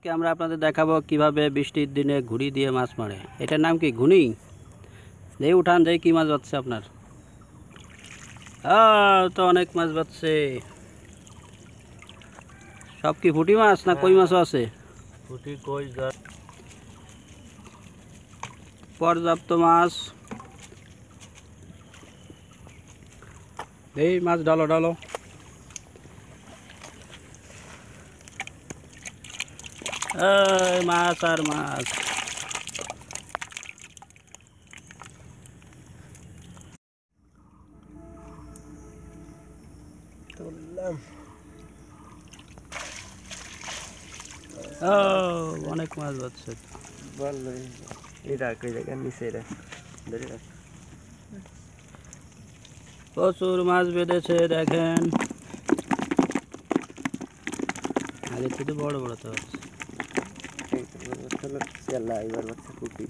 আজকে আমরা আপনাদের দেখাবো কিভাবে বৃষ্টির দিনে ঘুড়ি দিয়ে মাছ মারে। এটার নাম কি? ঘুনি। দেই উঠান, দেই কি মাছ বাচ্ছে আপনার। তো অনেক মাছ বাচ্ছে। সব কি পুঁটি মাছ না কই মাছও আছে? পুঁটি কই পর্যাপ্ত মাছ। এই মাছ ডালো ডালো। মাছ আর মাছ। তুললাম। অনেক মাছ বাচ্ছে। বললো এটা কই জায়গা নিচে রে ধরে রাখ। প্রচুর মাছ বেঁধেছে দেখেন। আগে থেকে বড় বড় তো এবার বাচ্চা পুঁটি।